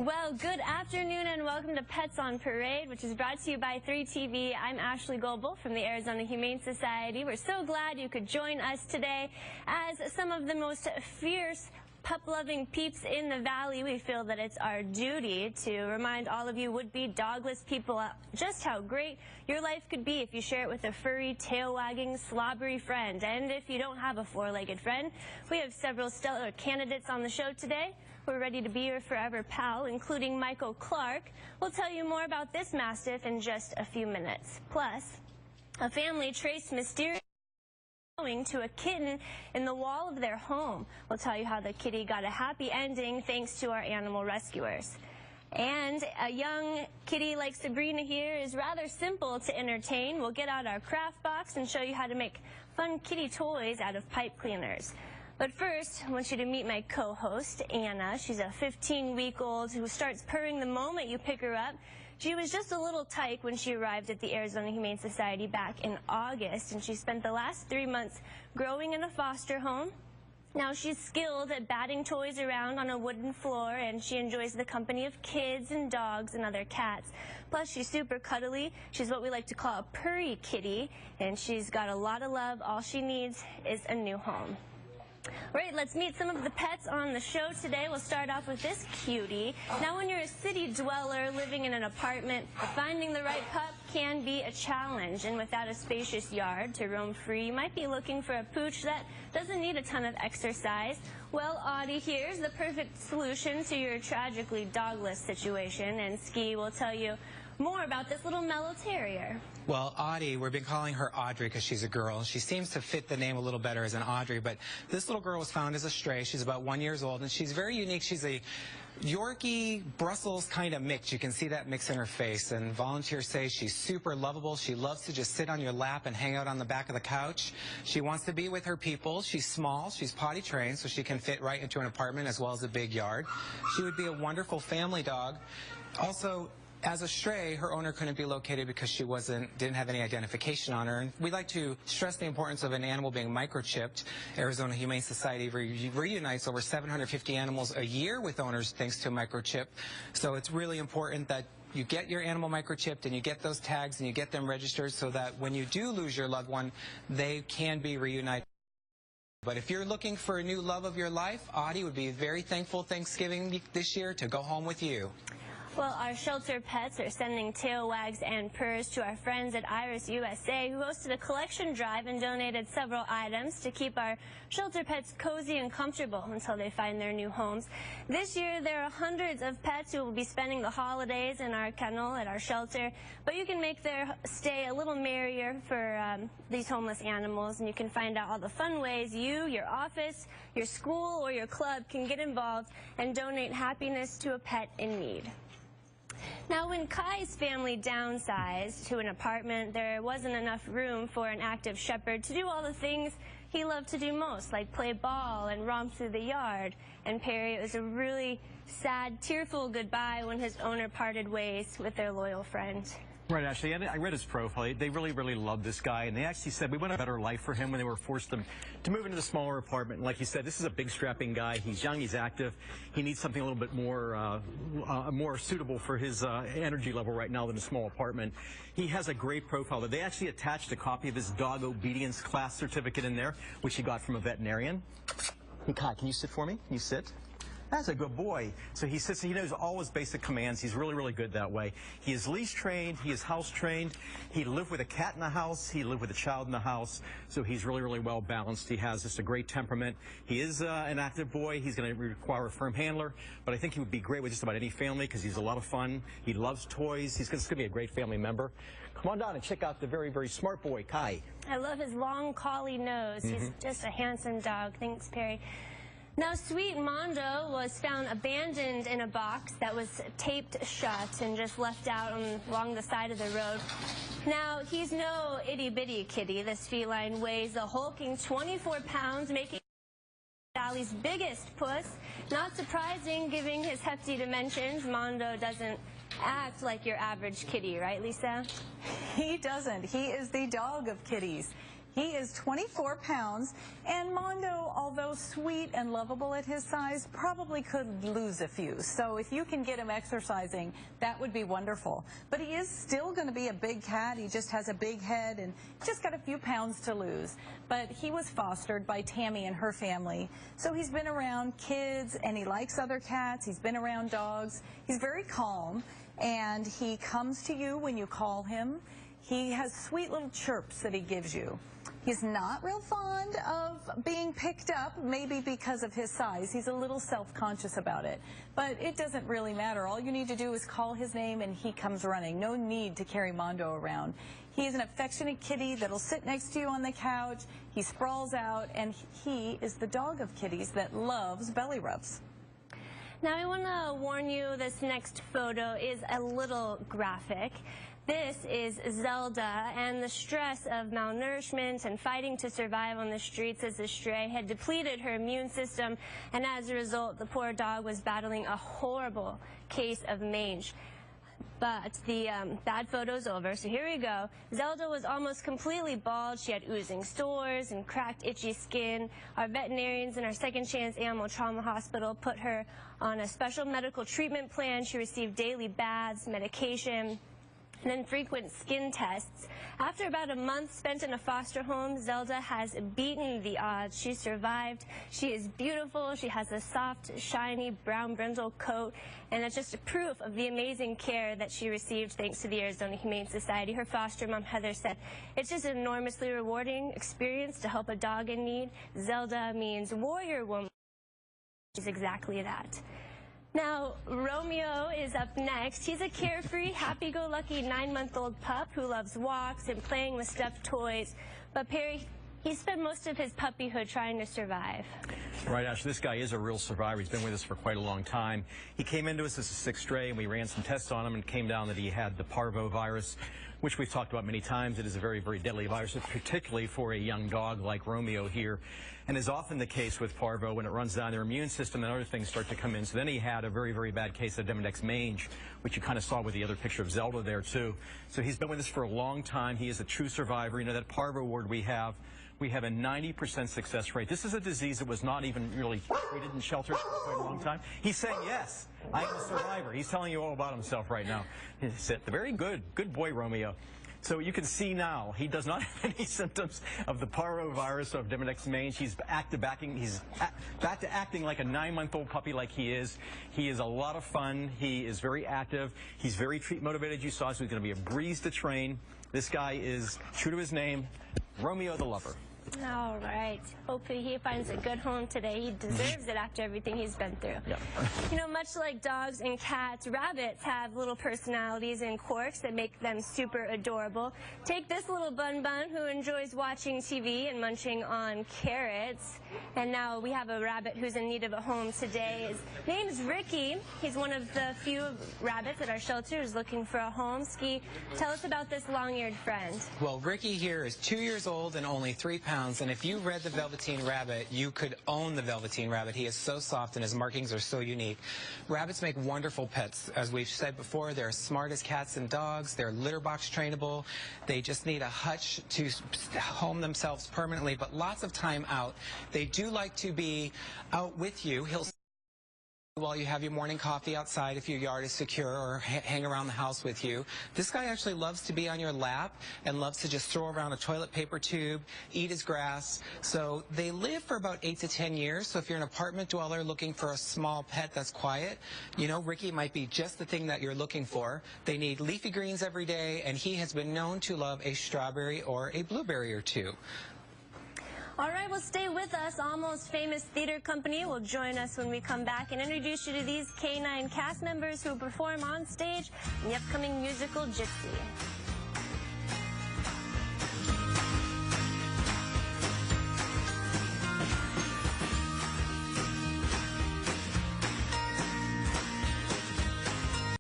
Well, good afternoon and welcome to Pets on Parade, which is brought to you by 3TV. I'm Ashley Goebel from the Arizona Humane Society. We're so glad you could join us today. As some of the most fierce pup-loving peeps in the valley, we feel that it's our duty to remind all of you would-be dogless people just how great your life could be if you share it with a furry, tail-wagging, slobbery friend. And if you don't have a four-legged friend, we have several stellar candidates on the show today. We're ready to be your forever pal, including Michael Clark. We'll tell you more about this Mastiff in just a few minutes. Plus, a family traced mysterious to a kitten in the wall of their home. We'll tell you how the kitty got a happy ending thanks to our animal rescuers. And a young kitty like Sabrina here is rather simple to entertain. We'll get out our craft box and show you how to make fun kitty toys out of pipe cleaners. But first, I want you to meet my co-host, Anna. She's a 15-week-old who starts purring the moment you pick her up. She was just a little tyke when she arrived at the Arizona Humane Society back in August, and she spent the last 3 months growing in a foster home. Now she's skilled at batting toys around on a wooden floor, and she enjoys the company of kids and dogs and other cats. Plus, she's super cuddly. She's what we like to call a purry kitty, and she's got a lot of love. All she needs is a new home. All right, let's meet some of the pets on the show today. We'll start off with this cutie. Now, when you're a city dweller living in an apartment, finding the right pup can be a challenge. And without a spacious yard to roam free, you might be looking for a pooch that doesn't need a ton of exercise. Well, Audie here's the perfect solution to your tragically dogless situation, and Ski will tell you more about this little mellow terrier. Well, Audie, we've been calling her Audrey because she's a girl. She seems to fit the name a little better as an Audrey, but this little girl was found as a stray. She's about 1 year old, and she's very unique. She's a Yorkie Brussels kind of mix. You can see that mix in her face, and volunteers say she's super lovable. She loves to just sit on your lap and hang out on the back of the couch. She wants to be with her people. She's small. She's potty trained, so she can fit right into an apartment as well as a big yard. She would be a wonderful family dog. Also, as a stray, her owner couldn't be located because she didn't have any identification on her. And we'd like to stress the importance of an animal being microchipped. Arizona Humane Society reunites over 750 animals a year with owners thanks to a microchip. So it's really important that you get your animal microchipped and you get those tags and you get them registered so that when you do lose your loved one, they can be reunited. But if you're looking for a new love of your life, Audie would be very thankful Thanksgiving this year to go home with you. Well, our shelter pets are sending tail wags and purrs to our friends at Iris USA, who hosted a collection drive and donated several items to keep our shelter pets cozy and comfortable until they find their new homes. This year, there are hundreds of pets who will be spending the holidays in our kennel at our shelter, but you can make their stay a little merrier for these homeless animals, and you can find out all the fun ways you, your office, your school, or your club can get involved and donate happiness to a pet in need. Now, when Kai's family downsized to an apartment, there wasn't enough room for an active shepherd to do all the things he loved to do most, like play ball and romp through the yard. And Perry, it was a really sad, tearful goodbye when his owner parted ways with their loyal friend. Right, Ashley. I read his profile. They really, really loved this guy, and they actually said we want a better life for him when they were forced to move into the smaller apartment. And like you said, this is a big, strapping guy. He's young, he's active. He needs something a little bit more suitable for his energy level right now than a small apartment. He has a great profile. They actually attached a copy of his dog obedience class certificate in there, which he got from a veterinarian. Hey, Kai, can you sit for me? Can you sit? That's a good boy. So he sits, he knows all his basic commands. He's really, really good that way. He is leash trained. He is house trained. He lived with a cat in the house. He lived with a child in the house. So he's really, really well balanced. He has just a great temperament. He is an active boy. He's going to require a firm handler, but I think he would be great with just about any family because he's a lot of fun. He loves toys. He's going to be a great family member. Come on down and check out the very, very smart boy, Kai. I love his long collie nose. He's just a handsome dog. Thanks, Perry. Now, sweet Mondo was found abandoned in a box that was taped shut and just left out along the side of the road. Now, he's no itty-bitty kitty. This feline weighs a hulking 24 pounds, making Valley's biggest puss. Not surprising, given his hefty dimensions. Mondo doesn't act like your average kitty, right, Lisa? He doesn't. He is the dog of kitties. He is 24 pounds, and Mondo, although sweet and lovable at his size, probably could lose a few. So if you can get him exercising, that would be wonderful. But he is still going to be a big cat. He just has a big head and just got a few pounds to lose. But he was fostered by Tammy and her family. So he's been around kids, and he likes other cats. He's been around dogs. He's very calm, and he comes to you when you call him. He has sweet little chirps that he gives you. He's not real fond of being picked up, maybe because of his size. He's a little self-conscious about it. But it doesn't really matter. All you need to do is call his name and he comes running. No need to carry Mondo around. He's an affectionate kitty that'll sit next to you on the couch. He sprawls out, and he is the dog of kitties that loves belly rubs. Now I want to warn you, this next photo is a little graphic. This is Zelda, and the stress of malnourishment and fighting to survive on the streets as a stray had depleted her immune system, and as a result, the poor dog was battling a horrible case of mange. But the bad photo's over, so here we go. Zelda was almost completely bald. She had oozing sores and cracked, itchy skin. Our veterinarians in our Second Chance Animal Trauma Hospital put her on a special medical treatment plan. She received daily baths, medication, and then frequent skin tests. After about a month spent in a foster home, Zelda has beaten the odds. She survived. She is beautiful. She has a soft, shiny brown brindle coat, and that's just a proof of the amazing care that she received thanks to the Arizona Humane Society. Her foster mom, Heather, said, "It's just an enormously rewarding experience to help a dog in need." Zelda means warrior woman. She's exactly that. Now, Romeo is up next. He's a carefree, happy-go-lucky 9-month-old pup who loves walks and playing with stuffed toys. But Perry, he spent most of his puppyhood trying to survive. Right, Ash, this guy is a real survivor. He's been with us for quite a long time. He came into us as a sick stray, and we ran some tests on him, and it came down that he had the parvovirus, which we've talked about many times. It is a very, very deadly virus, particularly for a young dog like Romeo here. And is often the case with parvo, when it runs down their immune system and other things start to come in. So then he had a very, very bad case of Demodex mange, which you kind of saw with the other picture of Zelda there, too. So he's been with us for a long time. He is a true survivor. You know, that parvo ward we have a 90% success rate. This is a disease that was not even really treated in shelters for quite a long time. He's saying, yes, I am a survivor. He's telling you all about himself right now. He's very good. Good boy, Romeo. So you can see now he does not have any symptoms of the parvovirus of Demodex mange. He's back to acting like a 9-month-old puppy like he is. He is a lot of fun. He is very active. He's very treat motivated. You saw, so he's going to be a breeze to train. This guy is true to his name, Romeo the Lover. All right. Hopefully he finds a good home today. He deserves it after everything he's been through. Yeah. You know, much like dogs and cats, rabbits have little personalities and quirks that make them super adorable. Take this little Bun Bun who enjoys watching TV and munching on carrots. And now we have a rabbit who's in need of a home today. His name is Ricky. He's one of the few rabbits at our shelter who's looking for a home. Ski, tell us about this long-eared friend. Well, Ricky here is 2 years old and only 3 pounds. And if you read The Velveteen Rabbit, you could own the Velveteen Rabbit. He is so soft and his markings are so unique. Rabbits make wonderful pets. As we've said before, they're as smart as cats and dogs. They're litter box trainable. They just need a hutch to home themselves permanently, but lots of time out. They do like to be out with you. He'll while you have your morning coffee outside if your yard is secure, or hang around the house with you. This guy actually loves to be on your lap and loves to just throw around a toilet paper tube, eat his grass. So they live for about 8 to 10 years. So if you're an apartment dweller looking for a small pet that's quiet, you know, Ricky might be just the thing that you're looking for. They need leafy greens every day, and he has been known to love a strawberry or a blueberry or two. All right, well, stay with us. Almost Famous Theater Company will join us when we come back and introduce you to these K9 cast members who perform on stage in the upcoming musical Gypsy.